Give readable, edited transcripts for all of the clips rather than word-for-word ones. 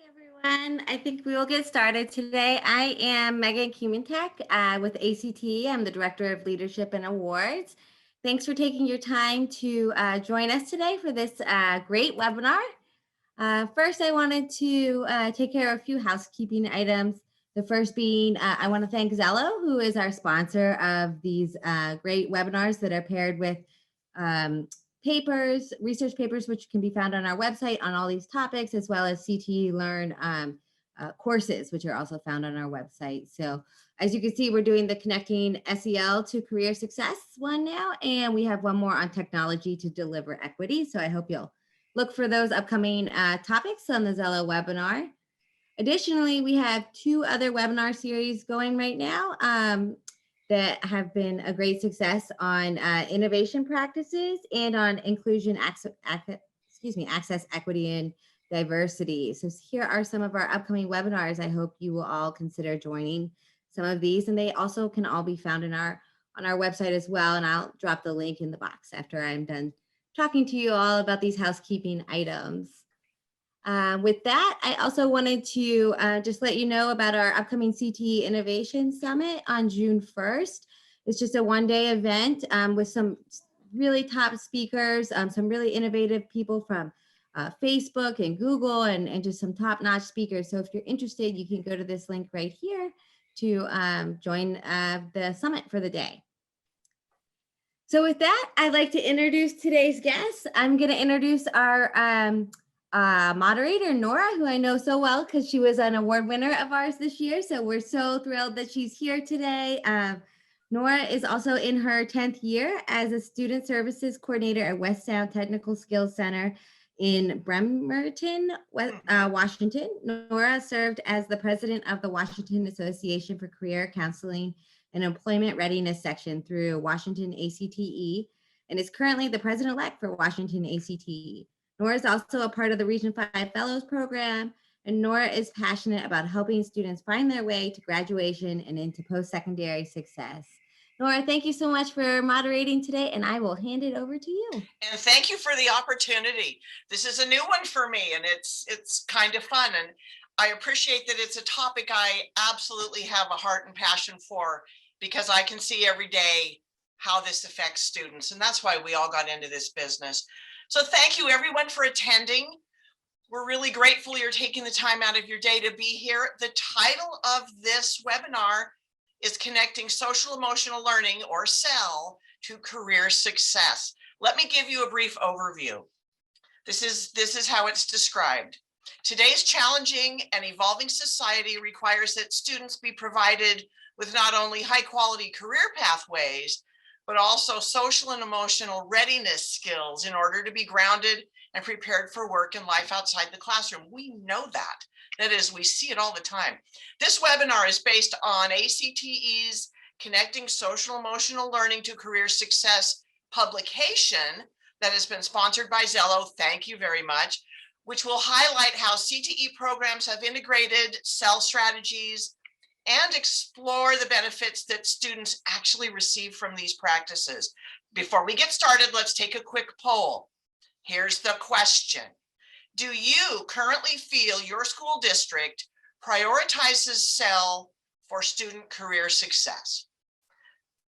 Everyone. I think we will get started today. I am Megan Kumantek with ACT. I'm the Director of Leadership and Awards. Thanks for taking your time to join us today for this great webinar. First, I wanted to take care of a few housekeeping items. The first being, I want to thank Zello, who is our sponsor of these great webinars that are paired with um, papers, research papers, which can be found on our website on all these topics, as well as CTE Learn courses, which are also found on our website. So as you can see, we're doing the Connecting SEL to Career Success one now, and we have one more on technology to deliver equity. So I hope you'll look for those upcoming topics on the Zello webinar. Additionally, we have two other webinar series going right now that have been a great success on innovation practices and on inclusion, access, equity, and diversity. So here are some of our upcoming webinars. I hope you will all consider joining some of these, and they also can all be found on our website as well. And I'll drop the link in the box after I'm done talking to you all about these housekeeping items. With that, I also wanted to just let you know about our upcoming CTE Innovation Summit on June 1st. It's just a one-day event with some really top speakers, some really innovative people from Facebook and Google, and just some top-notch speakers. So if you're interested, you can go to this link right here to join the summit for the day. So with that, I'd like to introduce today's guest. I'm going to introduce our moderator, Nora, who I know so well because she was an award winner of ours this year. So we're so thrilled that she's here today. Nora is also in her 10th year as a student services coordinator at West Sound Technical Skills Center in Bremerton, Washington. Nora served as the president of the Washington Association for Career Counseling and Employment Readiness section through Washington ACTE and is currently the president-elect for Washington ACTE. Nora is also a part of the Region 5 Fellows Program, and Nora is passionate about helping students find their way to graduation and into post-secondary success. Nora, thank you so much for moderating today, and I will hand it over to you. And thank you for the opportunity. This is a new one for me, and it's kind of fun. And I appreciate that it's a topic I absolutely have a heart and passion for, because I can see every day how this affects students. And that's why we all got into this business. So thank you everyone for attending. We're really grateful you're taking the time out of your day to be here. The title of this webinar is Connecting Social Emotional Learning, or SEL, to Career Success. Let me give you a brief overview. This is how it's described. Today's challenging and evolving society requires that students be provided with not only high quality career pathways, but also social and emotional readiness skills in order to be grounded and prepared for work and life outside the classroom. We know that. That is, we see it all the time. This webinar is based on ACTE's Connecting Social Emotional Learning to Career Success publication that has been sponsored by Zello. Thank you very much, which will highlight how CTE programs have integrated SEL strategies and explore the benefits that students actually receive from these practices. Before we get started, let's take a quick poll. Here's the question. Do you currently feel your school district prioritizes SEL for student career success?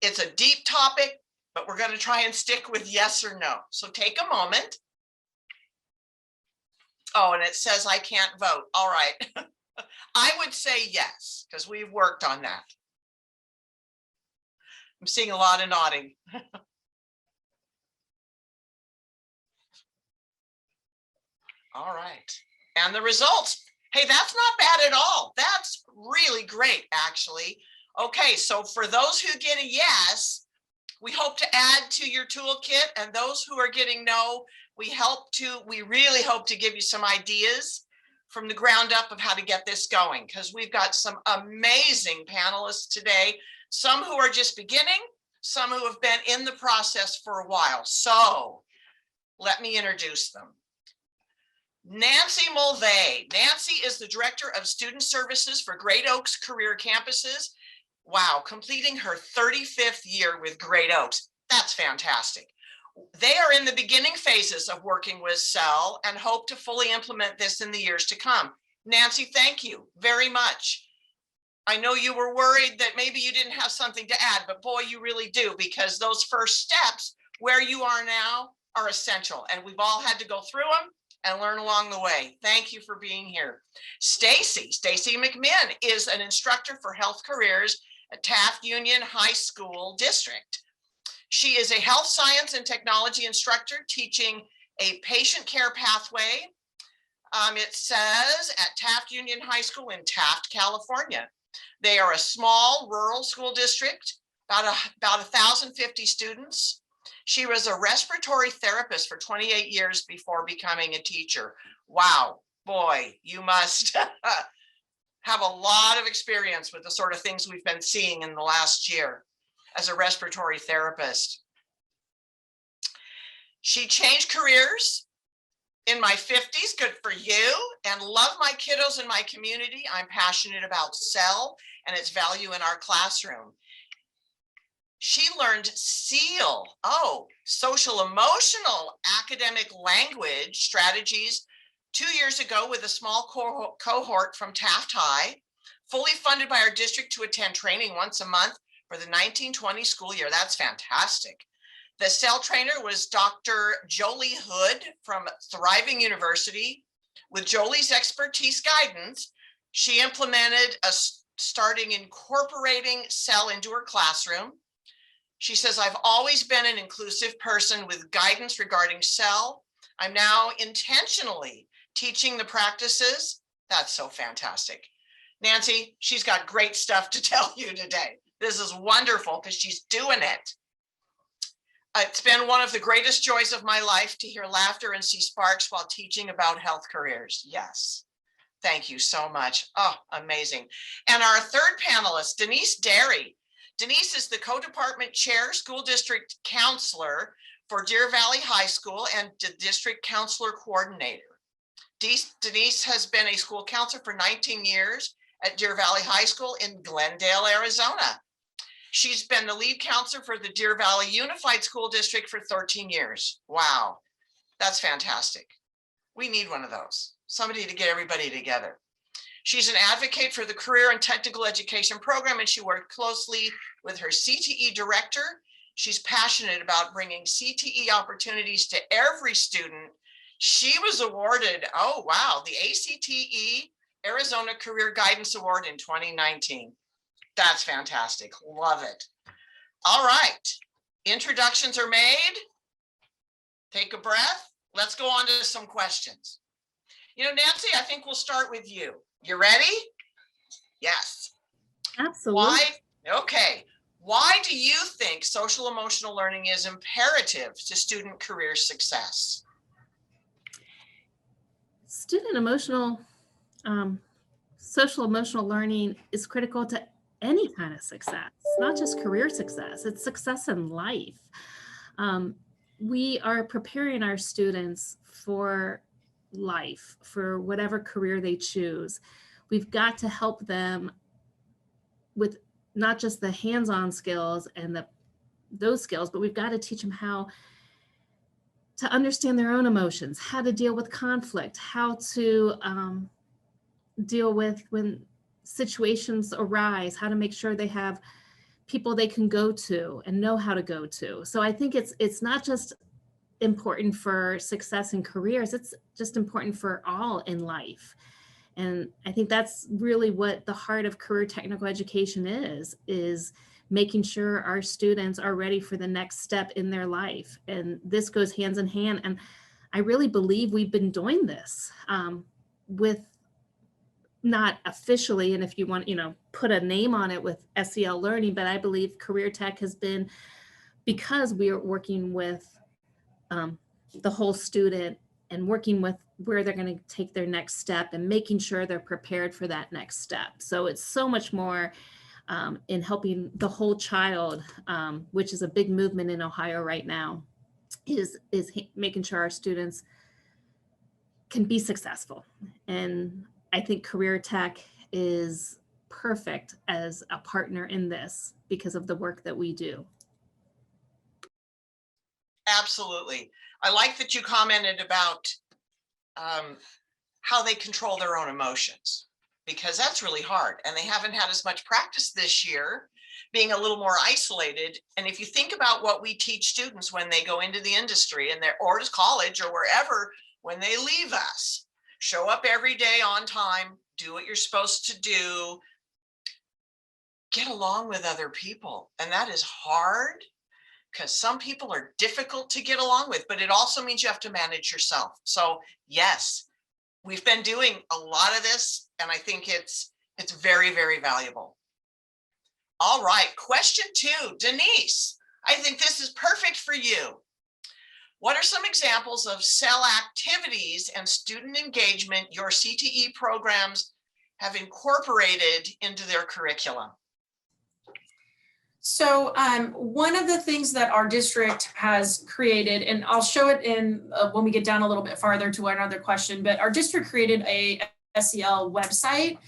It's a deep topic, but we're going to try and stick with yes or no. So take a moment. Oh, and it says I can't vote. All right. I would say yes, because we've worked on that. I'm seeing a lot of nodding. All right. And the results. Hey, that's not bad at all. That's really great, actually. Okay, so for those who get a yes, we hope to add to your toolkit, and those who are getting no, we really hope to give you some ideas from the ground up of how to get this going, because we've got some amazing panelists today, some who are just beginning, some who have been in the process for a while. So let me introduce them. Nancy Mulvey. Nancy is the Director of Student Services for Great Oaks Career Campuses. Wow, completing her 35th year with Great Oaks. That's fantastic. They are in the beginning phases of working with SEL and hope to fully implement this in the years to come. Nancy, thank you very much. I know you were worried that maybe you didn't have something to add, but boy, you really do, because those first steps where you are now are essential, and we've all had to go through them and learn along the way. Thank you for being here. Stacy McMinn is an instructor for health careers at Taft Union High School District. She is a health science and technology instructor teaching a patient care pathway. It says at Taft Union High School in Taft, California. They are a small rural school district, about 1,050 students. She was a respiratory therapist for 28 years before becoming a teacher. Wow, boy, you must have a lot of experience with the sort of things we've been seeing in the last year as a respiratory therapist. She changed careers in my 50s, good for you, and love my kiddos and my community. I'm passionate about SEL and its value in our classroom. She learned SEL, social emotional academic language strategies 2 years ago with a small cohort from Taft High, fully funded by our district to attend training once a month for the 1920 school year. That's fantastic. The SEL trainer was Dr. Jolie Hood from Thriving University. With Jolie's expertise guidance, she implemented starting incorporating SEL into her classroom. She says, I've always been an inclusive person with guidance regarding SEL. I'm now intentionally teaching the practices. That's so fantastic. Nancy, she's got great stuff to tell you today. This is wonderful because she's doing it. It's been one of the greatest joys of my life to hear laughter and see sparks while teaching about health careers. Yes. Thank you so much. Oh, amazing. And our third panelist, Denise Derry. Denise is the co-department chair, school district counselor for Deer Valley High School and the district counselor coordinator. Denise has been a school counselor for 19 years at Deer Valley High School in Glendale, Arizona. She's been the lead counselor for the Deer Valley Unified School District for 13 years. Wow, that's fantastic. We need one of those, somebody to get everybody together. She's an advocate for the career and technical education program, and she worked closely with her CTE director. She's passionate about bringing CTE opportunities to every student. She was awarded, oh wow, the ACTE Arizona Career Guidance Award in 2019. That's fantastic. Love it. All right. Introductions are made. Take a breath. Let's go on to some questions. You know, Nancy, I think we'll start with you. You ready? Yes. Absolutely. Why? Okay. Why do you think social emotional learning is imperative to student career success? Student emotional, social emotional learning is critical to any kind of success, not just career success, it's success in life. We are preparing our students for life, for whatever career they choose. We've got to help them with not just the hands-on skills and those skills, but we've got to teach them how to understand their own emotions, how to deal with conflict, how to deal with when situations arise, how to make sure they have people they can go to and know how to go to. So I think it's not just important for success in careers, it's just important for all in life. And I think that's really what the heart of career technical education is making sure our students are ready for the next step in their life. And this goes hands in hand. And I really believe we've been doing this with not officially, and if you want, put a name on it with SEL learning, but I believe career tech has been because we are working with the whole student and working with where they're going to take their next step and making sure they're prepared for that next step. So it's so much more in helping the whole child, which is a big movement in Ohio right now, is making sure our students can be successful. And I think career tech is perfect as a partner in this because of the work that we do. Absolutely. I like that you commented about how they control their own emotions, because that's really hard. And they haven't had as much practice this year, being a little more isolated. And if you think about what we teach students when they go into the industry and they're, or to college or wherever, when they leave us, show up every day on time, do what you're supposed to do, get along with other people. And that is hard because some people are difficult to get along with, but it also means you have to manage yourself. So yes, we've been doing a lot of this, and I think it's very, very valuable. All right, question 2, Denise, I think this is perfect for you. What are some examples of SEL activities and student engagement your CTE programs have incorporated into their curriculum? So one of the things that our district has created, and I'll show it in when we get down a little bit farther to another question, but our district created a SEL website.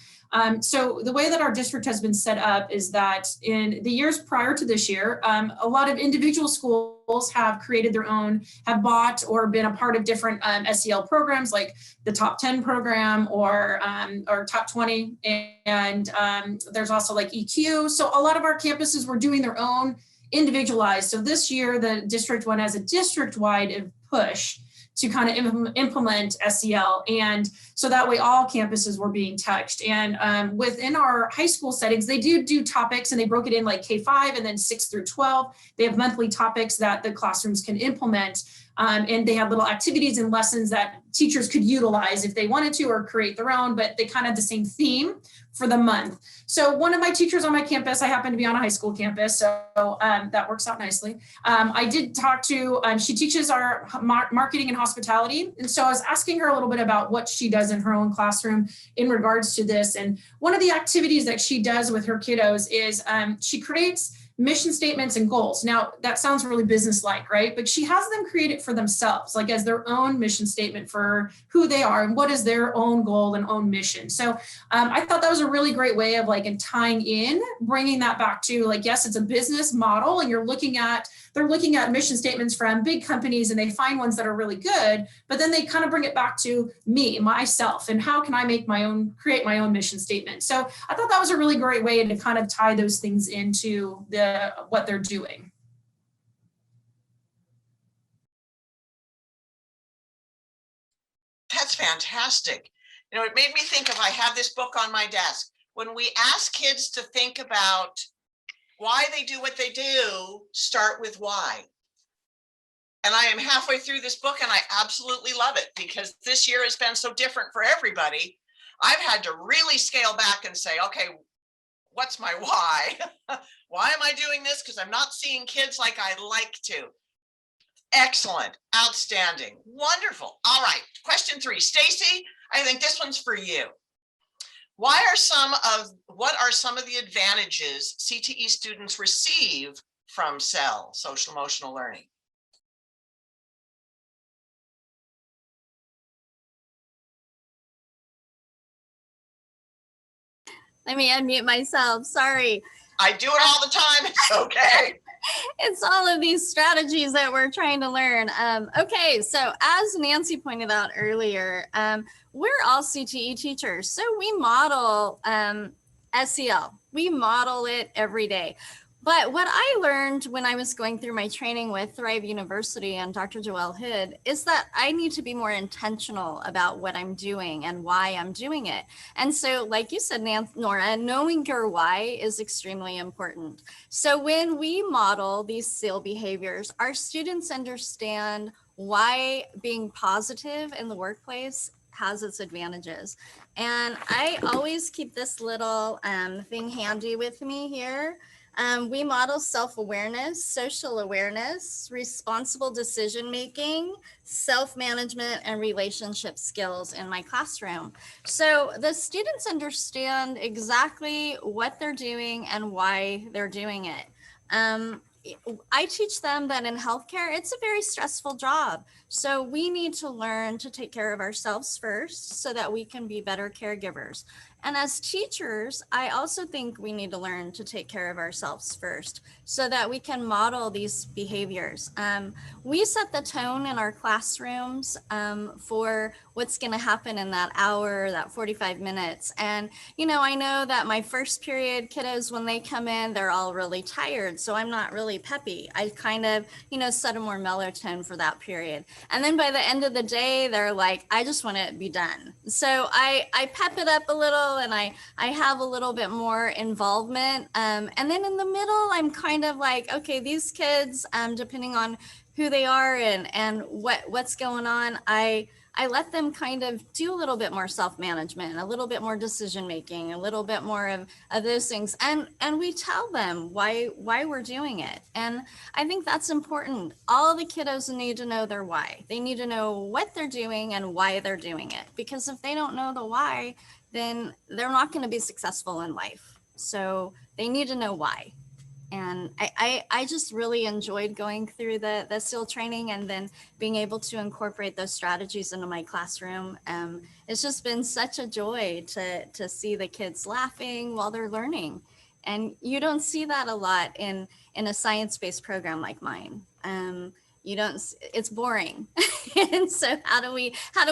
So the way that our district has been set up is that in the years prior to this year, a lot of individual schools have created their own, have bought or been a part of different SEL programs like the Top 10 program or Top 20. And there's also like EQ. So a lot of our campuses were doing their own individualized. So this year, the district went as a district-wide push to kind of implement SEL. And so that way all campuses were being touched. And within our high school settings, they do topics, and they broke it in like K-5 and then 6 through 12. They have monthly topics that the classrooms can implement. And they have little activities and lessons that teachers could utilize if they wanted to or create their own, but they kind of have the same theme for the month. So one of my teachers on my campus, I happen to be on a high school campus, so that works out nicely. I did talk to, she teaches our marketing and hospitality. And so I was asking her a little bit about what she does in her own classroom in regards to this. And one of the activities that she does with her kiddos is she creates mission statements and goals. Now that sounds really business-like, right? But she has them create it for themselves, like as their own mission statement for who they are and what is their own goal and own mission. So I thought that was a really great way of like in tying in, bringing that back to like, yes, it's a business model and they're looking at mission statements from big companies and they find ones that are really good, but then they kind of bring it back to me, myself, and how can I create my own mission statement. So I thought that was a really great way to kind of tie those things into what they're doing. That's fantastic. You know, it made me think of, I have this book on my desk. When we ask kids to think about why they do what they do, start with why. And I am halfway through this book and I absolutely love it because this year has been so different for everybody. I've had to really scale back and say, okay, what's my why? Why am I doing this? Because I'm not seeing kids like I'd like to. Excellent, outstanding, wonderful. All right, question 3, Stacy, I think this one's for you. What are some of the advantages CTE students receive from SEL, social emotional learning? Let me unmute myself. Sorry. I do it all the time. It's okay. It's all of these strategies that we're trying to learn. Okay, so as Nancy pointed out earlier, we're all CTE teachers. So we model SEL. We model it every day. But what I learned when I was going through my training with Thrive University and Dr. Joelle Hood is that I need to be more intentional about what I'm doing and why I'm doing it. And so, like you said, Nora, knowing your why is extremely important. So when we model these SEL behaviors, our students understand why being positive in the workplace has its advantages. And I always keep this little thing handy with me here. We model self-awareness, social awareness, responsible decision-making, self-management, and relationship skills in my classroom. So the students understand exactly what they're doing and why they're doing it. I teach them that in healthcare, it's a very stressful job. So we need to learn to take care of ourselves first so that we can be better caregivers. And as teachers, I also think we need to learn to take care of ourselves first so that we can model these behaviors. We set the tone in our classrooms for what's going to happen in that hour, that 45 minutes. And, I know that my first period kiddos, when they come in, they're all really tired. So I'm not really peppy. I kind of, set a more mellow tone for that period. And then by the end of the day, they're like, I just want to be done. So I pep it up a little and I have a little bit more involvement. And then in the middle, I'm kind of like, okay, these kids, depending on who they are and what's going on, I let them kind of do a little bit more self-management, a little bit more decision-making, a little bit more of those things. And we tell them why we're doing it. And I think that's important. All the kiddos need to know their why. They need to know what they're doing and why they're doing it. Because if they don't know the why, then they're not going to be successful in life. So they need to know why. And I just really enjoyed going through the SEL training and then being able to incorporate those strategies into my classroom. It's just been such a joy to see the kids laughing while they're learning. And you don't see that a lot in a science-based program like mine. It's boring. And so how do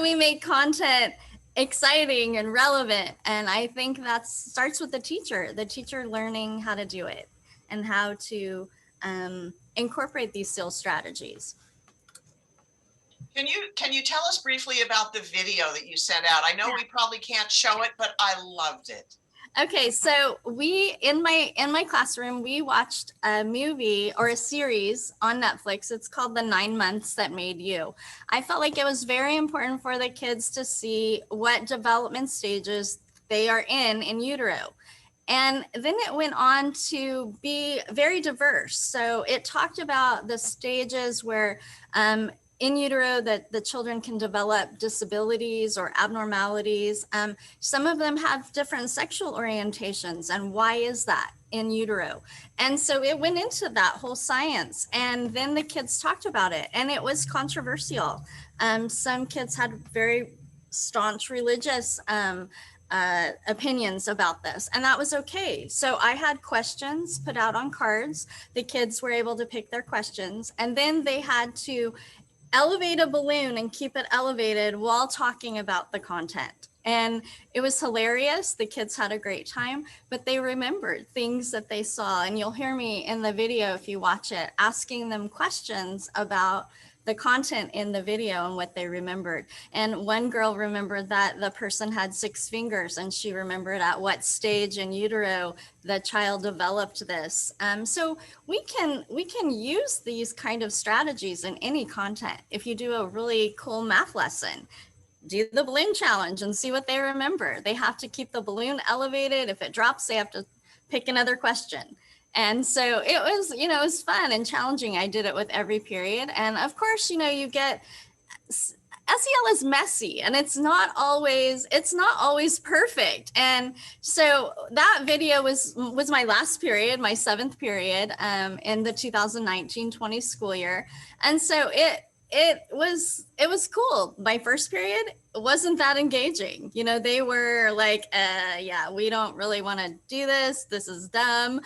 we make content exciting and relevant? And I think that starts with the teacher learning how to do it and how to incorporate these SEL strategies. Can you tell us briefly about the video that you sent out? I know we probably can't show it, but I loved it. Okay, so we in my classroom, we watched a movie or a series on Netflix. It's called The 9 Months That Made You. I felt like it was very important for the kids to see what development stages they are in utero. And then it went on to be very diverse. So it talked about the stages where in utero that the children can develop disabilities or abnormalities. Some of them have different sexual orientations. And why is that in utero? And so it went into that whole science. And then the kids talked about it. And it was controversial. Some kids had very staunch religious opinions about this, and that was okay. So I had questions put out on cards. The kids were able to pick their questions, and then they had to elevate a balloon and keep it elevated while talking about the content. And it was hilarious. The kids had a great time, but they remembered things that they saw. And you'll hear me in the video, if you watch it, asking them questions about the content in the video and what they remembered. And one girl remembered that the person had 6 fingers, and she remembered at what stage in utero the child developed this. So we can use these kind of strategies in any content. If you do a really cool math lesson, do the balloon challenge and see what they remember. They have to keep the balloon elevated. If it drops, they have to pick another question. And so it was, it was fun and challenging. I did it with every period. And of course, you get, SEL is messy and it's not always perfect. And so that video was my last period, my 7th period in the 2019-20 school year. And so it was cool. My first period wasn't that engaging. They were like, yeah, we don't really want to do this. This is dumb.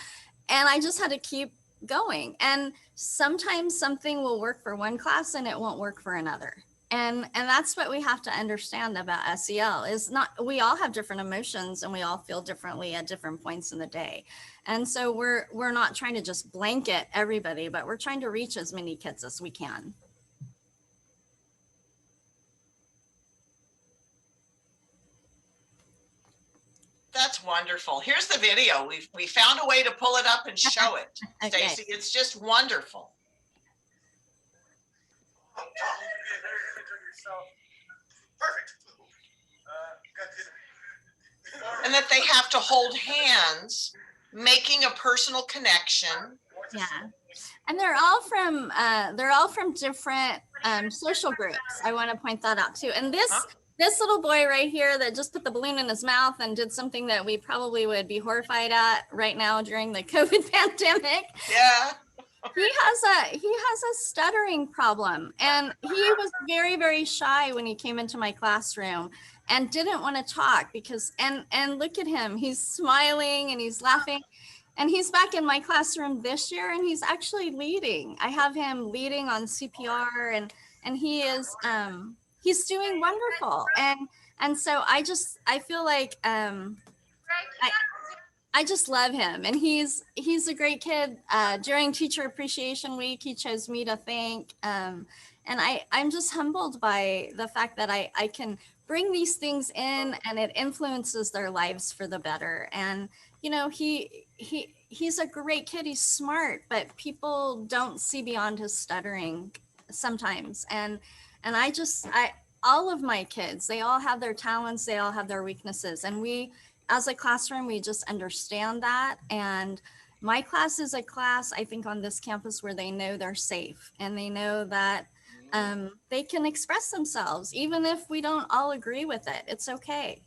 And I just had to keep going. And sometimes something will work for one class and it won't work for another. And that's what we have to understand about SEL is we all have different emotions and we all feel differently at different points in the day. And so we're not trying to just blanket everybody, but we're trying to reach as many kids as we can. That's wonderful. Here's the video. We found a way to pull it up and show it. Okay. Stacy, it's just wonderful. Perfect. And that they have to hold hands, making a personal connection. Yeah. And they're all from different social groups. I want to point that out too. And this little boy right here that just put the balloon in his mouth and did something that we probably would be horrified at right now during the COVID pandemic. Yeah. He has a stuttering problem, and he was very, very shy when he came into my classroom and didn't want to talk because and look at him, he's smiling and he's laughing, and he's back in my classroom this year and he's actually leading. I have him leading on CPR, and he is he's doing wonderful. And so I feel like I just love him, and he's a great kid. During Teacher Appreciation Week, he chose me to thank, and I'm just humbled by the fact that I can bring these things in, and it influences their lives for the better. And you know, he's a great kid. He's smart, but people don't see beyond his stuttering sometimes. And I all of my kids, they all have their talents, they all have their weaknesses, and we as a classroom, we just understand that. And my class is a class, I think, on this campus where they know they're safe and they know that they can express themselves, even if we don't all agree with it. It's okay.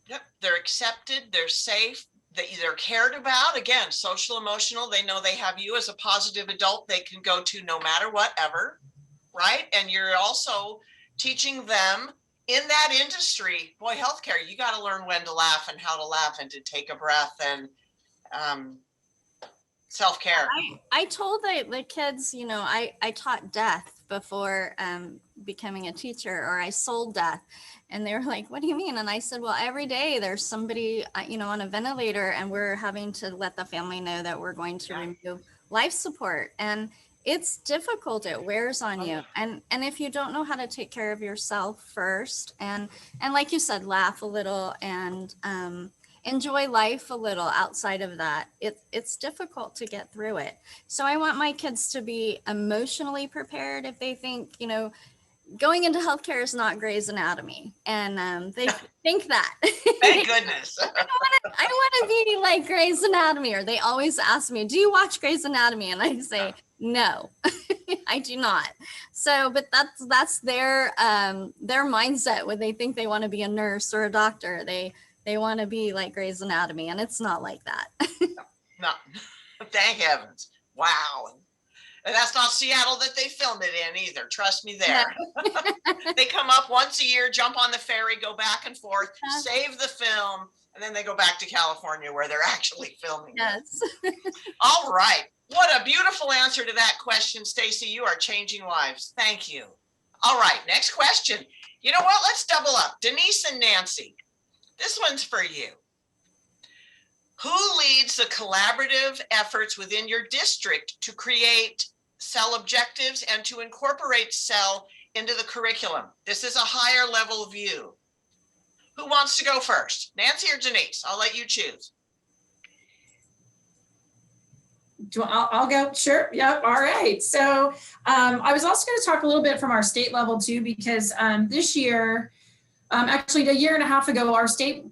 Yep, they're accepted, they're safe, they're cared about. Again, social emotional, they know they have you as a positive adult they can go to no matter what, ever, right? And you're also teaching them in that industry, boy, healthcare, you got to learn when to laugh and how to laugh and to take a breath and self-care. I told the kids, you know, I taught death before becoming a teacher, or I sold death. And they were like, what do you mean? And I said, well, every day there's somebody, you know, on a ventilator, and we're having to let the family know that we're going to remove life support. And it's difficult. It wears on you. And if you don't know how to take care of yourself first, and like you said, laugh a little and enjoy life a little outside of that, it's difficult to get through it. So I want my kids to be emotionally prepared if they think, you know, going into healthcare is not Grey's Anatomy, and they think that. Thank goodness. I want to be like Grey's Anatomy, or they always ask me, do you watch Grey's Anatomy? And I say, no, I do not. So, but that's their mindset when they think they want to be a nurse or a doctor. They want to be like Grey's Anatomy, and it's not like that. No, thank heavens. Wow. And that's not Seattle that they filmed it in either. Trust me there. They come up once a year, jump on the ferry, go back and forth, save the film, and then they go back to California where they're actually filming. Yes. All right. What a beautiful answer to that question, Stacy. You are changing lives. Thank you. All right. Next question. You know what? Let's double up. Denise and Nancy. This one's for you. Who leads the collaborative efforts within your district to create SEL objectives and to incorporate SEL into the curriculum? This is a higher level view. Who wants to go first? Nancy or Denise? I'll let you choose. I'll go. Sure. Yep. All right. So I was also going to talk a little bit from our state level too, because this year, actually a year and a half ago, our state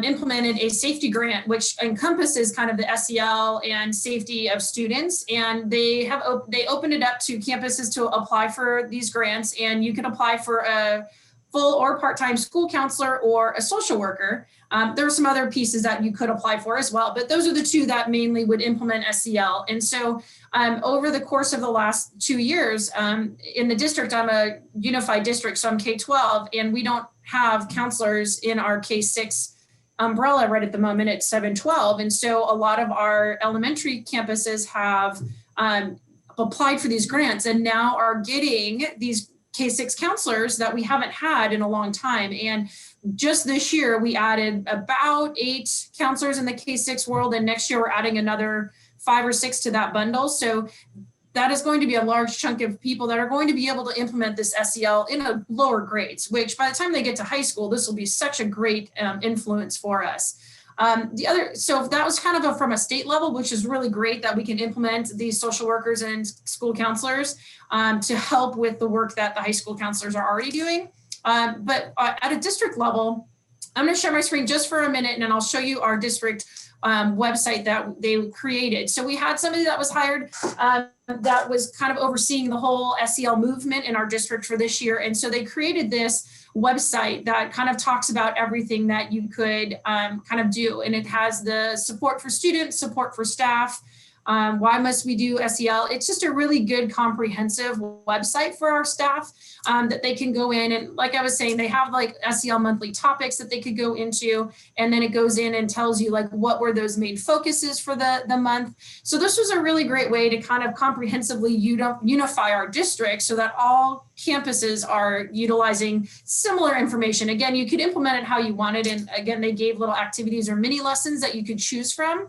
implemented a safety grant, which encompasses kind of the SEL and safety of students. And they opened it up to campuses to apply for these grants, and you can apply for a full or part-time school counselor or a social worker. There are some other pieces that you could apply for as well, but those are the two that mainly would implement SEL. And so over the course of the last 2 years in the district, I'm a unified district, so I'm K-12, and we don't have counselors in our K-6 umbrella right at the moment at 7-12. And so a lot of our elementary campuses have applied for these grants and now are getting these K-6 counselors that we haven't had in a long time. And just this year, we added about 8 counselors in the K-6 world. And next year, we're adding another 5 or 6 to that bundle. So that is going to be a large chunk of people that are going to be able to implement this SEL in a lower grades, which by the time they get to high school, this will be such a great influence for us. So that was kind of from a state level, which is really great that we can implement these social workers and school counselors to help with the work that the high school counselors are already doing. But at a district level, I'm going to share my screen just for a minute, and then I'll show you our district website that they created. So we had somebody that was hired that was kind of overseeing the whole SEL movement in our district for this year. And so they created this website that kind of talks about everything that you could kind of do. And it has the support for students, support for staff, Why must we do SEL? It's just a really good comprehensive website for our staff that they can go in. And like I was saying, they have like SEL monthly topics that they could go into. And then it goes in and tells you like what were those main focuses for the month. So this was a really great way to kind of comprehensively unify our district so that all campuses are utilizing similar information. Again, you could implement it how you wanted. And again, they gave little activities or mini lessons that you could choose from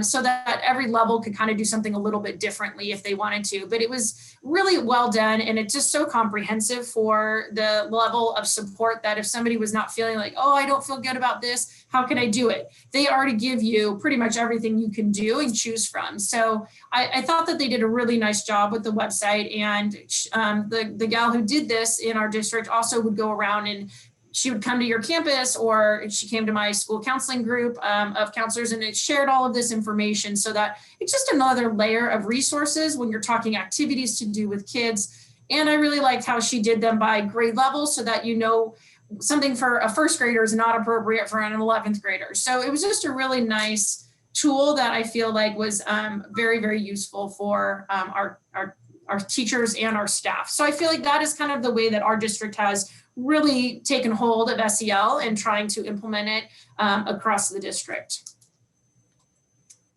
so that every level could kind of do something a little bit differently if they wanted to. But it was really well done. And it's just so comprehensive for the level of support that if somebody was not feeling like, oh, I don't feel good about this, how can I do it? They already give you pretty much everything you can do and choose from. So I thought that they did a really nice job with the website. And the gal who did this in our district also would go around and she would come to your campus, or she came to my school counseling group of counselors, and it shared all of this information so that it's just another layer of resources when you're talking activities to do with kids. And I really liked how she did them by grade level so that you know something for a first grader is not appropriate for an 11th grader. So it was just a really nice tool that I feel like was very, very useful for our teachers and our staff. So I feel like that is kind of the way that our district has really taken hold of SEL and trying to implement it across the district.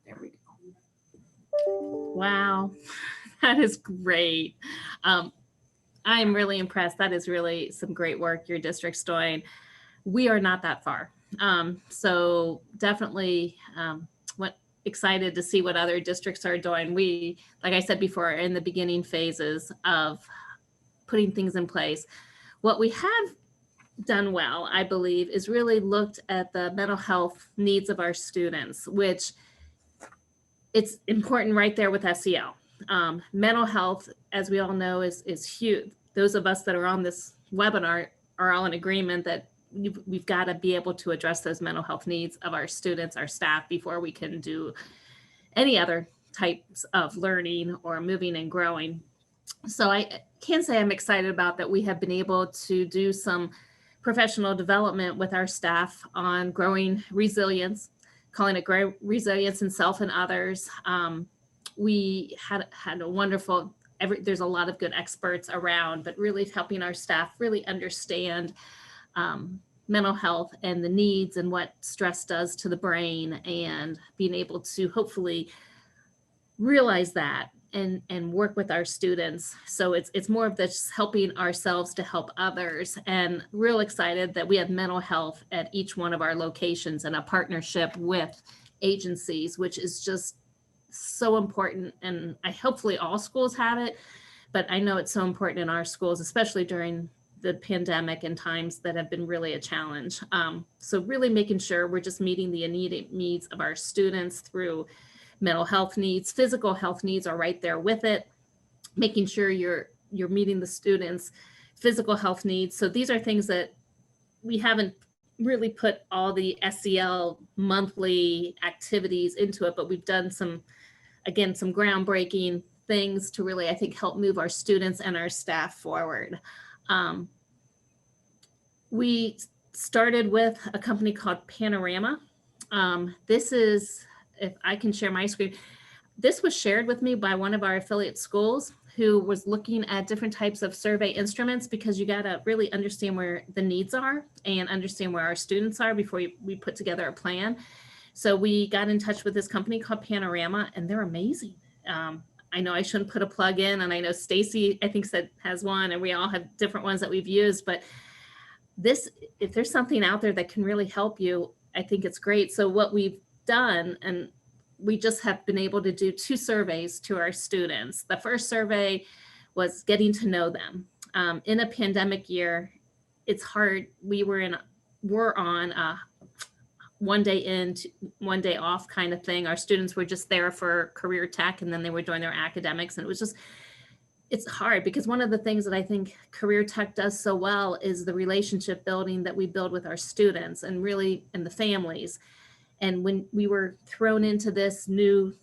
There we go. Wow, that is great. I'm really impressed. That is really some great work your district's doing. We are not that far. So definitely excited to see what other districts are doing. We, like I said before, are in the beginning phases of putting things in place. What we have done well, I believe, is really looked at the mental health needs of our students, which it's important right there with SEL. Mental health, as we all know, is huge. Those of us that are on this webinar are all in agreement that we've got to be able to address those mental health needs of our students, our staff, before we can do any other types of learning or moving and growing. So I can say I'm excited about that we have been able to do some professional development with our staff on growing resilience, calling it resilience in self and others. We had a wonderful, there's a lot of good experts around, but really helping our staff really understand mental health and the needs and what stress does to the brain, and being able to hopefully realize that and work with our students. So it's more of this helping ourselves to help others, and real excited that we have mental health at each one of our locations and a partnership with agencies, which is just so important. And hopefully all schools have it, but I know it's so important in our schools, especially during the pandemic and times that have been really a challenge. So really making sure we're just meeting the immediate needs of our students through mental health needs. Physical health needs are right there with it, making sure you're meeting the students' physical health needs. So these are things that we haven't really put all the SEL monthly activities into it, but we've done some groundbreaking things to really, I think, help move our students and our staff forward. We started with a company called Panorama. This is, if I can share my screen, this was shared with me by one of our affiliate schools who was looking at different types of survey instruments, because you got to really understand where the needs are and understand where our students are before we put together a plan. So we got in touch with this company called Panorama, and they're amazing. I know I shouldn't put a plug in, and I know Stacy, I think, has one, and we all have different ones that we've used, but this, if there's something out there that can really help you, I think it's great. So what we've done, and we just have been able to do 2 surveys to our students. The first survey was getting to know them. In a pandemic year, it's hard. We're on a 1 day in, 1 day off kind of thing. Our students were just there for career tech, and then they were doing their academics. And it was just, it's hard, because one of the things that I think career tech does so well is the relationship building that we build with our students and really, and the families. And when we were thrown into this new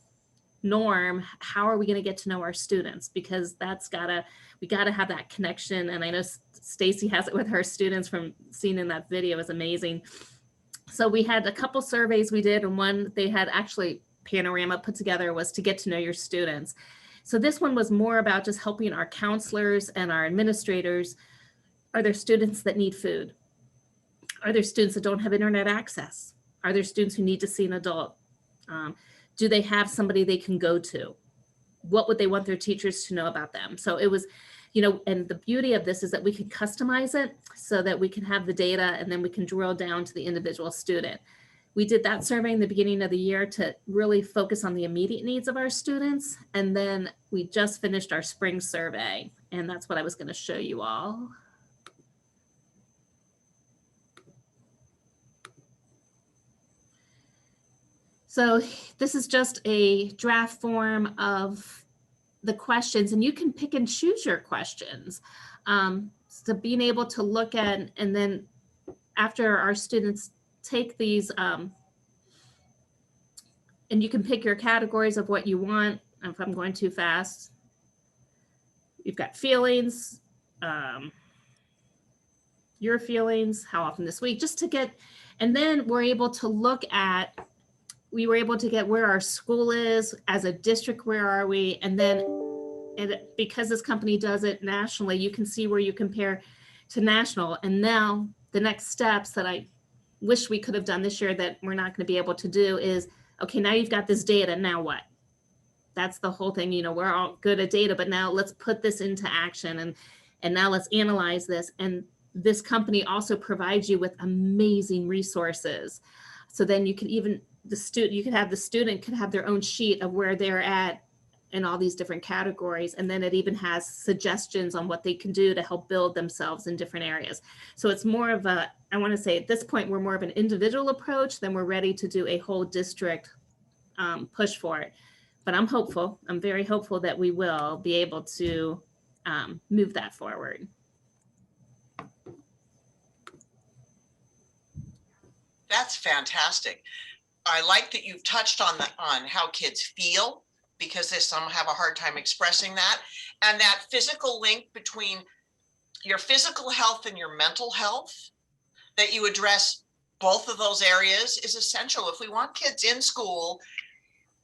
norm, how are we going to get to know our students? Because we gotta have that connection. And I know Stacy has it with her students from seeing in that video. Is amazing. So we had a couple surveys we did, and one, they had actually panorama put together was to get to know your students. So this one was more about just helping our counselors and our administrators. Are there students that need food? Are there students that don't have internet access? Are there students who need to see an adult? Do they have somebody they can go to? What would they want their teachers to know about them? So it was, and the beauty of this is that we can customize it so that we can have the data and then we can drill down to the individual student. We did that survey in the beginning of the year to really focus on the immediate needs of our students. And then we just finished our spring survey, and that's what I was going to show you all. So this is just a draft form of the questions, and you can pick and choose your questions. So being able to look at, and then after our students take these, and you can pick your categories of what you want. If I'm going too fast, you've got feelings, your feelings, how often this week, just to get, and then we're able to look at, we were able to get where our school is as a district, where are we? And then because this company does it nationally, you can see where you compare to national. And now the next steps that I wish we could have done this year that we're not going to be able to do is, okay, now you've got this data, now what? That's the whole thing, we're all good at data, but now let's put this into action, and now let's analyze this. And this company also provides you with amazing resources. So then you can even, the student could have their own sheet of where they're at in all these different categories. And then it even has suggestions on what they can do to help build themselves in different areas. So it's more of a, I want to say at this point, we're more of an individual approach than we're ready to do a whole district push for it. But I'm hopeful, I'm very hopeful that we will be able to move that forward. That's fantastic. I like that you've touched on how kids feel, because some have a hard time expressing that. And that physical link between your physical health and your mental health, that you address both of those areas, is essential. If we want kids in school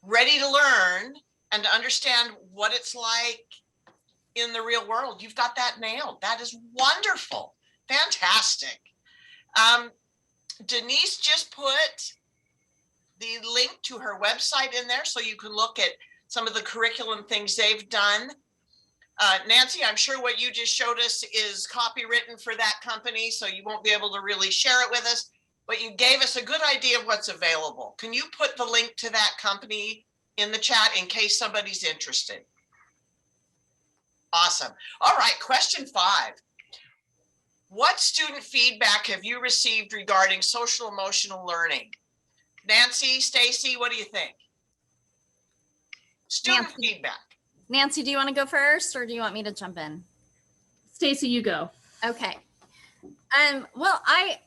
ready to learn and to understand what it's like in the real world, you've got that nailed. That is wonderful. Fantastic. Denise just put the link to her website in there so you can look at some of the curriculum things they've done. Nancy, I'm sure what you just showed us is copywritten for that company, so you won't be able to really share it with us, but you gave us a good idea of what's available. Can you put the link to that company in the chat in case somebody's interested? Awesome. All right, question 5. What student feedback have you received regarding social emotional learning? Nancy, Stacy, what do you think? Student feedback. Nancy, do you want to go first, or do you want me to jump in? Stacy, you go. Okay. Well, I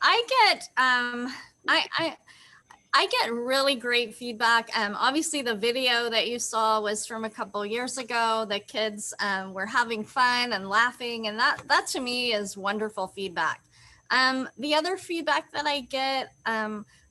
get really great feedback. Obviously, the video that you saw was from a couple years ago. The kids were having fun and laughing, and that to me is wonderful feedback. The other feedback that I get,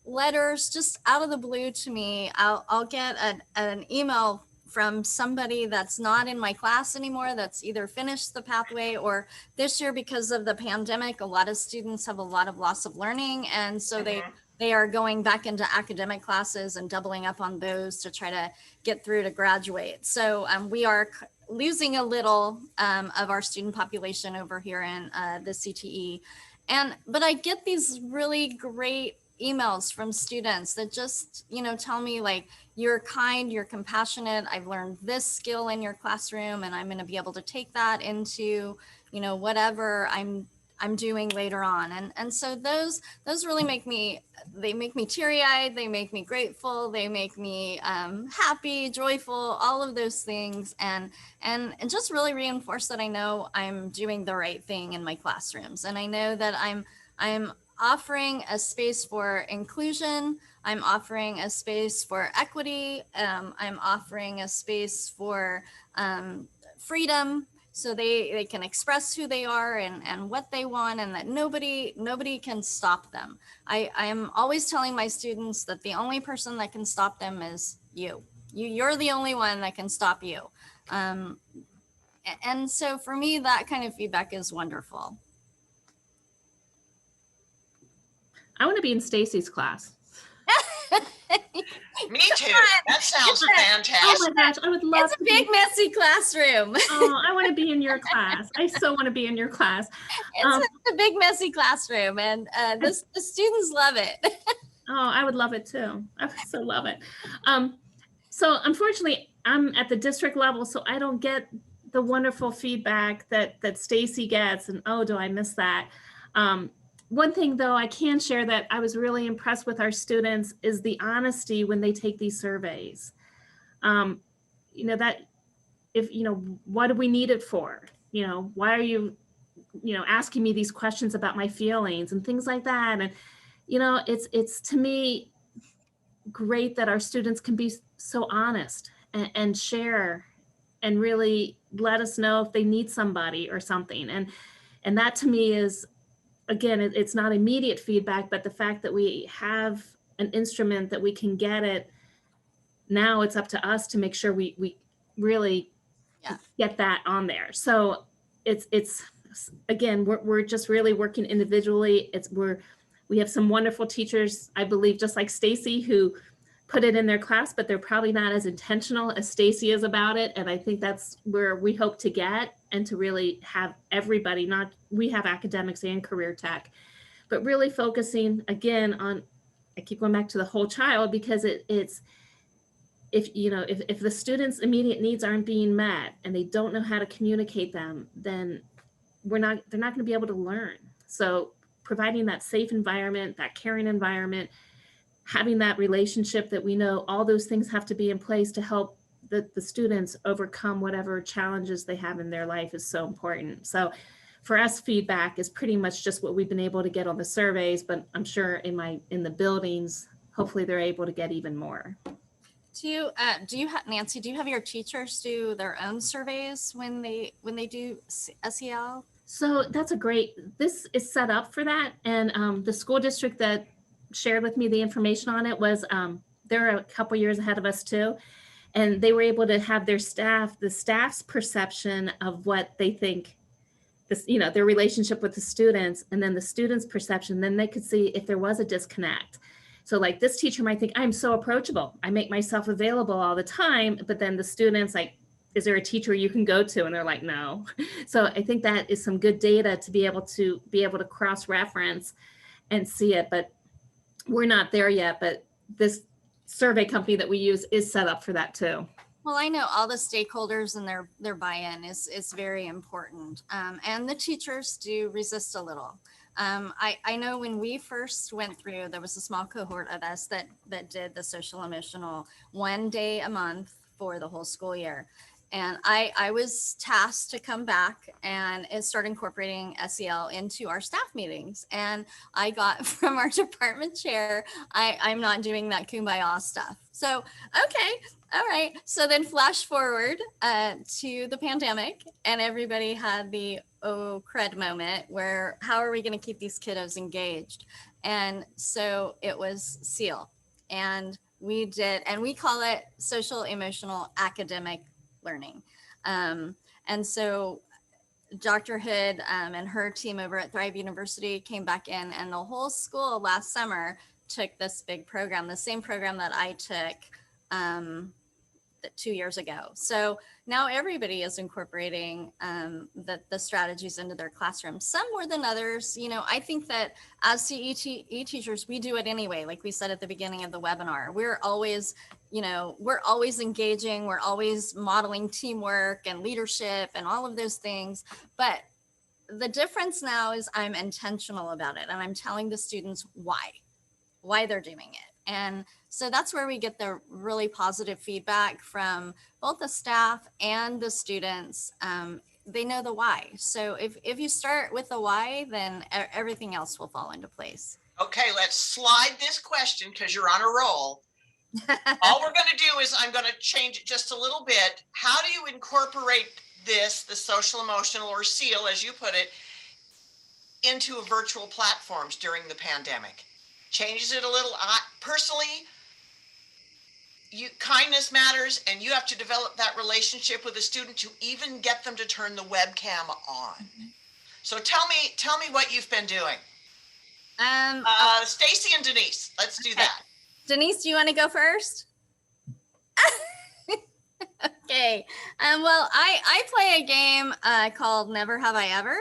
letters just out of the blue to me. I'll get an email from somebody that's not in my class anymore, that's either finished the pathway, or this year because of the pandemic, a lot of students have a lot of loss of learning, and so they are going back into academic classes and doubling up on those to try to get through to graduate. So we are losing a little of our student population over here in the CTE. But I get these really great emails from students that just, tell me, like, you're kind, you're compassionate. I've learned this skill in your classroom, and I'm going to be able to take that into, whatever I'm doing later on. And so those really make me teary-eyed, they make me grateful, they make me happy, joyful, all of those things, and just really reinforce that I know I'm doing the right thing in my classrooms. And I know that I'm offering a space for inclusion, I'm offering a space for equity, I'm offering a space for freedom, so they can express who they are and what they want, and that nobody can stop them. I'm always telling my students that the only person that can stop them is You're the only one that can stop you. And so for me, that kind of feedback is wonderful. I want to be in Stacy's class. Me too. That sounds Oh fantastic. my gosh, I would love It's a to big, be. messy classroom. Oh, I want to be in your class. I so want to be in your class. It's a big, messy classroom, and the students love it. Oh, I would love it too. I would so love it. So unfortunately, I'm at the district level, so I don't get the wonderful feedback that Stacy gets. And oh, do I miss that? One thing though, I can share that I was really impressed with our students is the honesty when they take these surveys. That if, what do we need it for? Why are you, asking me these questions about my feelings and things like that? And, it's to me great that our students can be so honest and share and really let us know if they need somebody or something. And that to me is, again, it's not immediate feedback, but the fact that we have an instrument that we can get it, now it's up to us to make sure we really get that on there. So it's again, we're just really working individually. We have some wonderful teachers, I believe, just like Stacy, who put it in their class, but they're probably not as intentional as Stacy is about it. And I think that's where we hope to get, and to really have everybody, we have academics and career tech, but really focusing again on, I keep going back to the whole child, because it's, if the students' immediate needs aren't being met and they don't know how to communicate them, then they're not going to be able to learn. So providing that safe environment, that caring environment, having that relationship that we know all those things have to be in place to help the students overcome whatever challenges they have in their life is so important. So for us, feedback is pretty much just what we've been able to get on the surveys, but I'm sure in the buildings, hopefully they're able to get even more. Do you have, Nancy, do you have your teachers do their own surveys when they do SEL? So this is set up for that. And the school district that shared with me the information on it was, they're a couple years ahead of us too. And they were able to have the staff's perception of what they think, their relationship with the students, and then the students' perception, then they could see if there was a disconnect. So like this teacher might think, I'm so approachable, I make myself available all the time, but then the students like, is there a teacher you can go to? And they're like, no. So I think that is some good data to be able to cross-reference and see it, but we're not there yet. But this survey company that we use is set up for that too. Well, I know all the stakeholders and their buy-in is very important. And the teachers do resist a little. I know when we first went through, there was a small cohort of us that did the social emotional 1 day a month for the whole school year. And I was tasked to come back and start incorporating SEL into our staff meetings. And I got from our department chair, I'm not doing that kumbaya stuff. So, okay, all right. So then flash forward to the pandemic, and everybody had the oh crud moment where how are we going to keep these kiddos engaged? And so it was SEAL. And we call it social emotional academic learning. And so Dr. Hood and her team over at Thrive University came back in, and the whole school last summer took this big program, the same program that I took 2 years ago. So now everybody is incorporating the strategies into their classroom, some more than others. I think that as CE teachers, we do it anyway. Like we said at the beginning of the webinar, we're always engaging, we're always modeling teamwork and leadership and all of those things. But the difference now is I'm intentional about it, and I'm telling the students why they're doing it. And so that's where we get the really positive feedback from both the staff and the students. They know the why. So if you start with the why, then everything else will fall into place. Okay, let's slide this question because you're on a roll. All we're going to do is I'm going to change it just a little bit. How do you incorporate the social emotional, or SEAL, as you put it, into virtual platforms during the pandemic? Changes it a little. Personally, kindness matters, and you have to develop that relationship with a student to even get them to turn the webcam on. So tell me what you've been doing. Stacy and Denise, let's do Okay. that. Denise, do you want to go first? Okay. Well, I play a game called Never Have I Ever.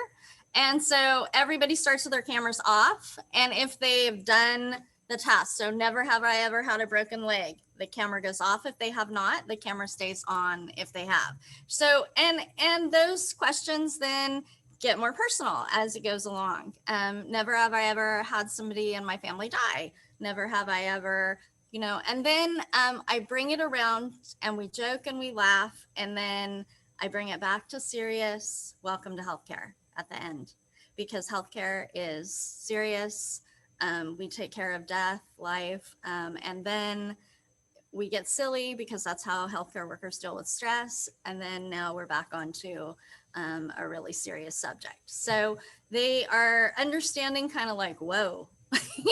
And so everybody starts with their cameras off. And if they've done the task, so never have I ever had a broken leg, the camera goes off. If they have not, the camera stays on if they have. So, and those questions then get more personal as it goes along. Never have I ever had somebody in my family die. Never have I ever, and then I bring it around and we joke and we laugh. And then I bring it back to serious, welcome to healthcare at the end, because healthcare is serious. We take care of death, life, and then we get silly because that's how healthcare workers deal with stress. And then now we're back onto a really serious subject. So they are understanding kind of like, whoa,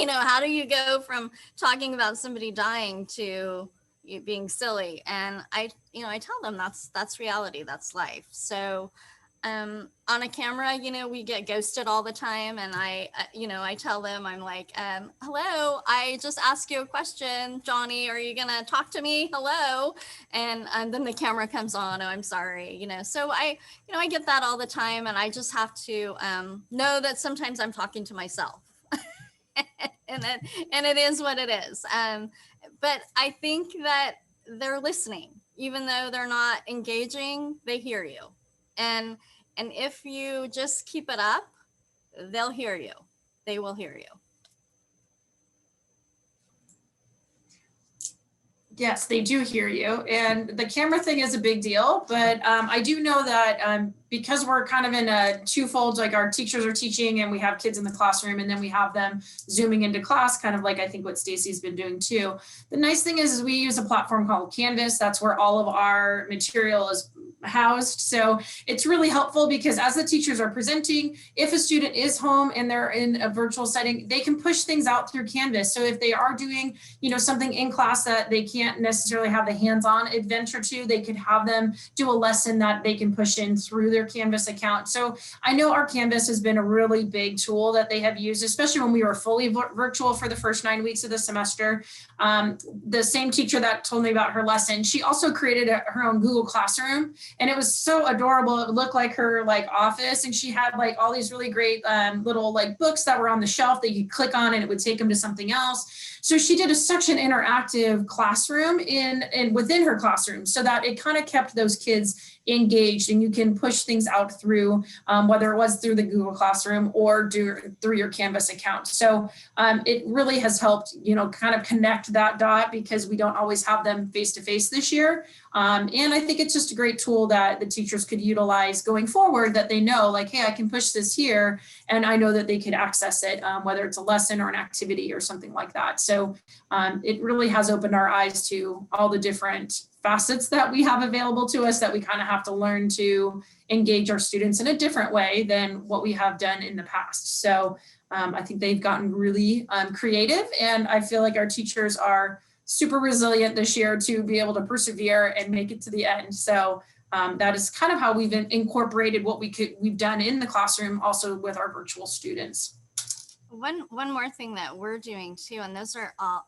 how do you go from talking about somebody dying to you being silly? And I tell them that's reality, that's life. So on a camera, we get ghosted all the time. And I tell them, I'm like, hello, I just asked you a question, Johnny, are you going to talk to me? Hello. And then the camera comes on. Oh, I'm sorry. So I get that all the time. And I just have to know that sometimes I'm talking to myself and it is what it is. But I think that they're listening, even though they're not engaging, they hear you. And if you just keep it up, they'll hear you. They will hear you. Yes, they do hear you. And the camera thing is a big deal, but I do know that because we're kind of in a twofold, like our teachers are teaching and we have kids in the classroom and then we have them zooming into class, kind of like I think what Stacy's been doing too. The nice thing is we use a platform called Canvas. That's where all of our material is housed. So it's really helpful because as the teachers are presenting, if a student is home and they're in a virtual setting, they can push things out through Canvas. So if they are doing, something in class that they can't necessarily have the hands-on adventure to, they could have them do a lesson that they can push in through their Canvas account. So I know our Canvas has been a really big tool that they have used, especially when we were fully virtual for the first 9 weeks of the semester. The same teacher that told me about her lesson, she also created her own Google Classroom. And it was so adorable. It looked like her office. And she had all these really great little books that were on the shelf that you could click on and it would take them to something else. So she did such an interactive classroom within her classroom so that it kind of kept those kids engaged, and you can push things out through whether it was through the Google Classroom or through your Canvas account. So it really has helped, kind of connect that dot because we don't always have them face to face this year. And I think it's just a great tool that the teachers could utilize going forward, that they know hey, I can push this here and I know that they could access it, whether it's a lesson or an activity or something like that. So it really has opened our eyes to all the different facets that we have available to us, that we kind of have to learn to engage our students in a different way than what we have done in the past. So I think they've gotten really creative, and I feel like our teachers are super resilient this year to be able to persevere and make it to the end. So that is kind of how we've incorporated what we've done in the classroom also with our virtual students. One more thing that we're doing too, and those are all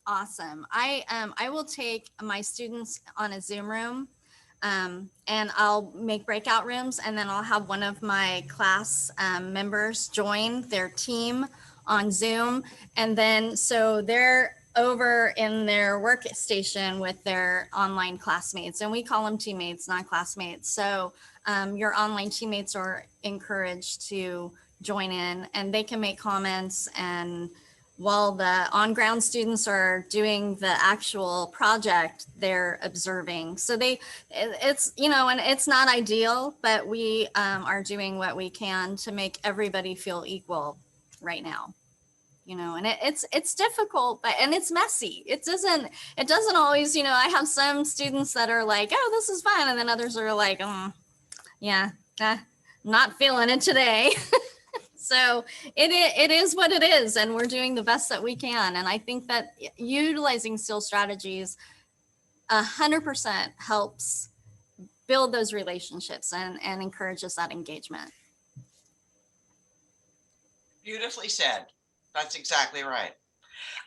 awesome. I will take my students on a Zoom room and I'll make breakout rooms, and then I'll have one of my class members join their team on Zoom. And then so they're over in their workstation with their online classmates, and we call them teammates, not classmates. So your online teammates are encouraged to join in, and they can make comments, and while the on-ground students are doing the actual project, they're observing. So it's and it's not ideal, but we are doing what we can to make everybody feel equal right now. And it's difficult, but and it's messy. It doesn't always, I have some students that are like, oh, this is fun, and then others are like, not feeling it today. So it is what it is, and we're doing the best that we can. And I think that utilizing SEL strategies 100% helps build those relationships and encourages that engagement. Beautifully said. That's exactly right.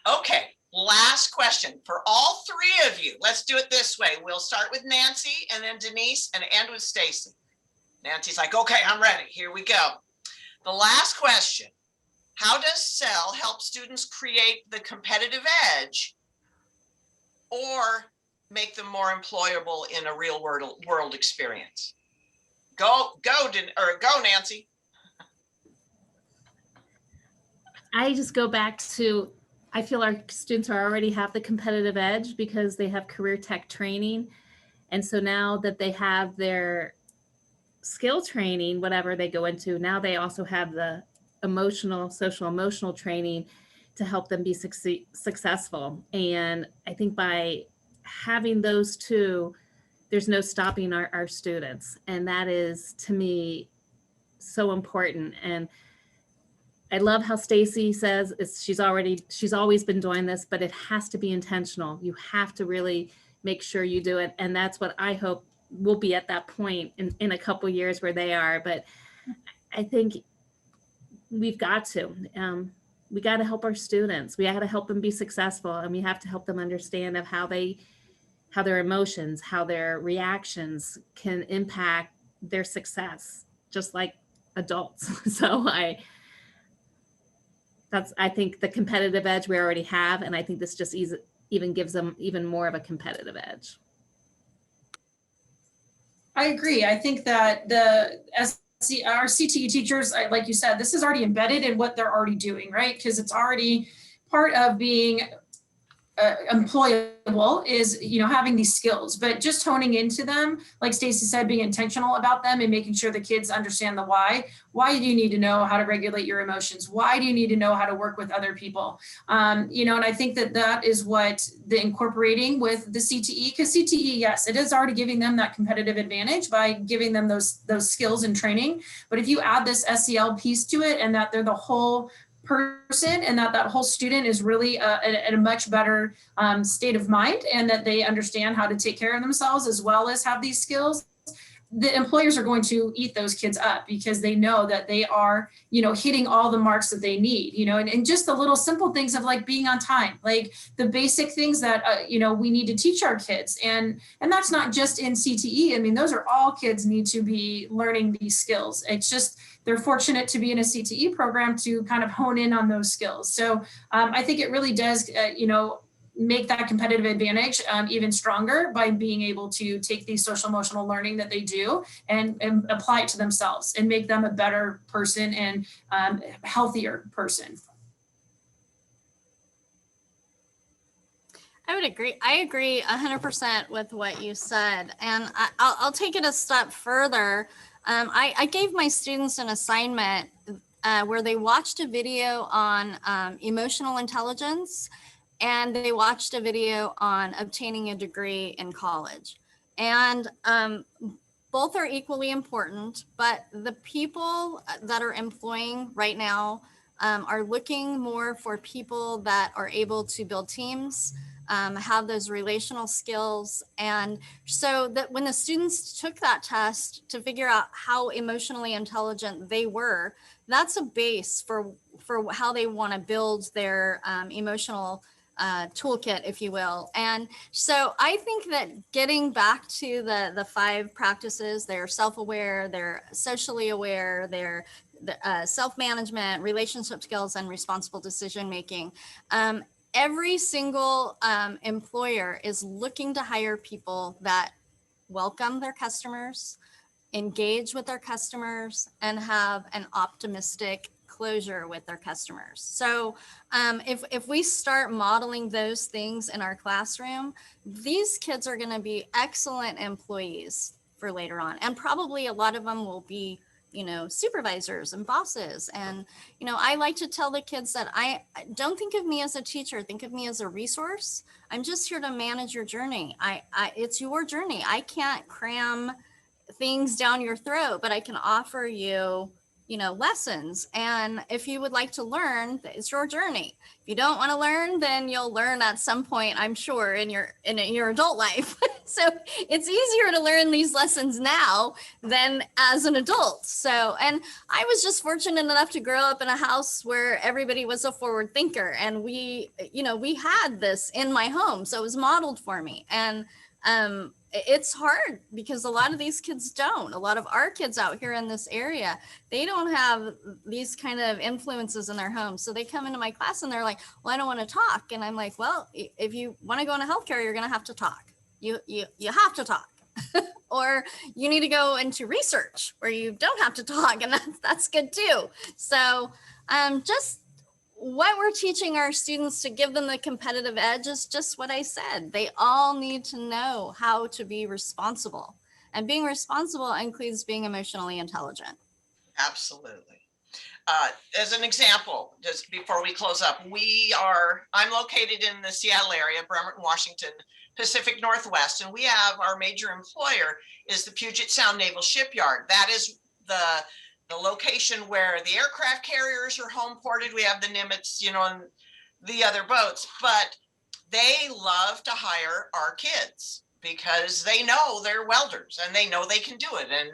Okay, last question for all three of you. Let's do it this way. We'll start with Nancy and then Denise and end with Stacy. Nancy's like, okay, I'm ready. Here we go. The last question. How does SEL help students create the competitive edge or make them more employable in a real world experience? Go, Nancy. I just go back to, I feel our students already have the competitive edge because they have career tech training. And so now that they have their skill training, whatever they go into, now they also have the social emotional training to help them be successful. And I think by having those two, there's no stopping our students. And that is, to me, so important. And I love how Stacy says she's always been doing this, but it has to be intentional. You have to really make sure you do it. And that's what I hope we'll be at that point in a couple years where they are. But I think we've got to. We got to help our students. We got to help them be successful, and we have to help them understand of how their emotions, how their reactions can impact their success, just like adults. So I think the competitive edge we already have, and I think this just even gives them even more of a competitive edge. I agree. I think that our CTE teachers, like you said, this is already embedded in what they're already doing, right? Because it's already part of being employable is, having these skills, but just honing into them, like Stacy said, being intentional about them and making sure the kids understand the why. Why do you need to know how to regulate your emotions? Why do you need to know how to work with other people? And I think that is what the incorporating with the CTE, because CTE, yes, it is already giving them that competitive advantage by giving them those skills and training. But if you add this SEL piece to it, and that they're the whole person, and that whole student is really at a much better state of mind, and that they understand how to take care of themselves as well as have these skills, the employers are going to eat those kids up because they know that they are, hitting all the marks that they need, and just the little simple things of like being on time, like the basic things that, we need to teach our kids. And that's not just in CTE. I mean, those are all kids need to be learning these skills. It's just, they're fortunate to be in a CTE program to kind of hone in on those skills. So I think it really does, make that competitive advantage even stronger by being able to take these social emotional learning that they do and apply it to themselves and make them a better person and healthier person. I would agree. I agree 100% with what you said. And I'll take it a step further. I gave my students an assignment where they watched a video on emotional intelligence, and they watched a video on obtaining a degree in college. And both are equally important, but the people that are employing right now are looking more for people that are able to build teams, have those relational skills. And so that when the students took that test to figure out how emotionally intelligent they were, that's a base for how they want to build their emotional toolkit, if you will. And so I think that getting back to the 5 practices, they're self-aware, they're socially aware, they're self-management, relationship skills, and responsible decision-making. Every single employer is looking to hire people that welcome their customers, engage with their customers, and have an optimistic closure with their customers. So if we start modeling those things in our classroom, these kids are going to be excellent employees for later on. And probably a lot of them will be, supervisors and bosses. And, I like to tell the kids that I don't think of me as a teacher, think of me as a resource. I'm just here to manage your journey. It's your journey. I can't cram things down your throat, but I can offer you lessons. And if you would like to learn, it's your journey. If you don't want to learn, then you'll learn at some point, I'm sure, in your adult life. So it's easier to learn these lessons now than as an adult. So, and I was just fortunate enough to grow up in a house where everybody was a forward thinker, and we had this in my home. So it was modeled for me. And it's hard because a lot of these kids don't. A lot of our kids out here in this area, they don't have these kind of influences in their home. So they come into my class and they're like, well, I don't want to talk. And I'm like, well, if you want to go into healthcare, you're going to have to talk. You have to talk. Or you need to go into research where you don't have to talk, and that's good too. So just what we're teaching our students to give them the competitive edge is just what I said. They all need to know how to be responsible. And being responsible includes being emotionally intelligent. Absolutely. As an example, just before we close up, I'm located in the Seattle area, Bremerton, Washington, Pacific Northwest, and we have our major employer is the Puget Sound Naval Shipyard. That is the location where the aircraft carriers are home ported. We have the Nimitz, and the other boats, but they love to hire our kids because they know they're welders and they know they can do it. And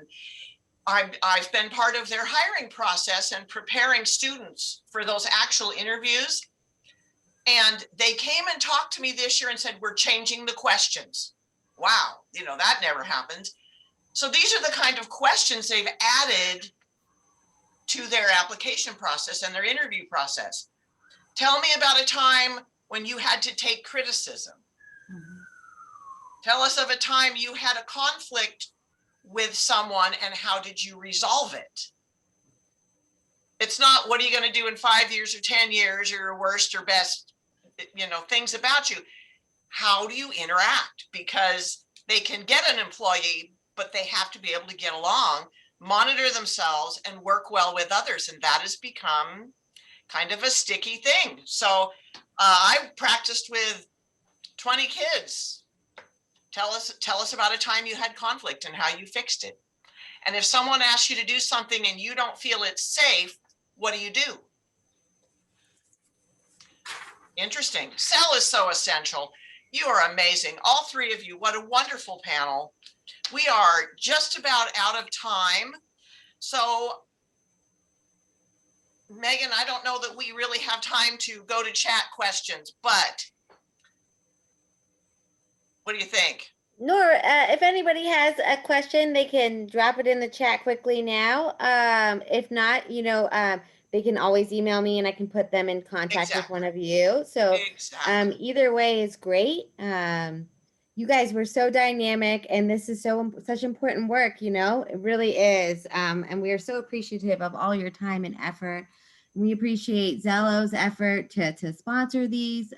I've been part of their hiring process and preparing students for those actual interviews. And they came and talked to me this year and said, we're changing the questions. Wow, that never happened. So these are the kind of questions they've added to their application process and their interview process. Tell me about a time when you had to take criticism. Mm-hmm. Tell us of a time you had a conflict with someone and how did you resolve it? It's not what are you going to do in 5 years or 10 years, or your worst or best, things about you. How do you interact? Because they can get an employee, but they have to be able to get along, monitor themselves, and work well with others. And that has become kind of a sticky thing. So I practiced with 20 kids. Tell us about a time you had conflict and how you fixed it. And if someone asks you to do something and you don't feel it's safe, what do you do? Interesting. SEL is so essential. You are amazing. All three of you, what a wonderful panel. We are just about out of time. So, Megan, I don't know that we really have time to go to chat questions, but what do you think? Nora, if anybody has a question, they can drop it in the chat quickly now. If not, they can always email me and I can put them in contact with one of you. So either way is great. You guys were so dynamic, and this is such important work, it really is. And we are so appreciative of all your time and effort. We appreciate Zello's effort to sponsor these.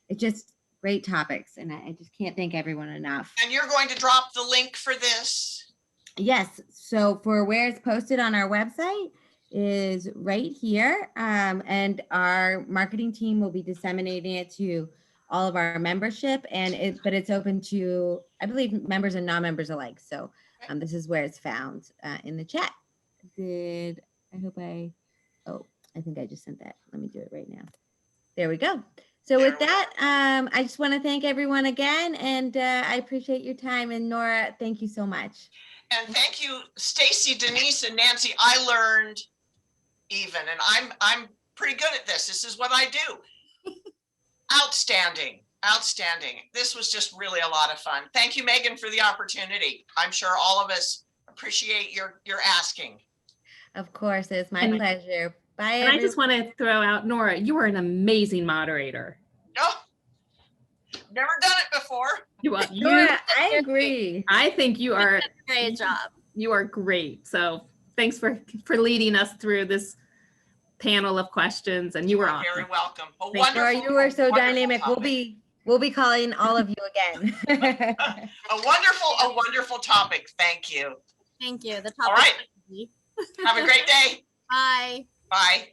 It's just great topics, and I just can't thank everyone enough. And you're going to drop the link for this? Yes. So for where it's posted on our website is right here. And our marketing team will be disseminating it to all of our membership, but it's open to, I believe, members and non-members alike. So this is where it's found in the chat. I think I just sent that. Let me do it right now. There we go. So with that, I just want to thank everyone again, and I appreciate your time. And Nora, thank you so much. And thank you, Stacy, Denise, and Nancy. I learned even, and I'm pretty good at this. This is what I do. Outstanding, outstanding. This was just really a lot of fun. Thank you, Megan, for the opportunity. I'm sure all of us appreciate your asking. Of course, it's my pleasure. Bye. And I just want to throw out, Nora, you are an amazing moderator. Oh, never done it before. Nora, I agree. I think you are great job. You are great. So thanks for leading us through this panel of questions, and you were awesome. Very welcome. Nora, you were so dynamic. Topic. We'll be calling all of you again. a wonderful topic. Thank you. Thank you. The topic. All right. Have a great day. Bye. Bye.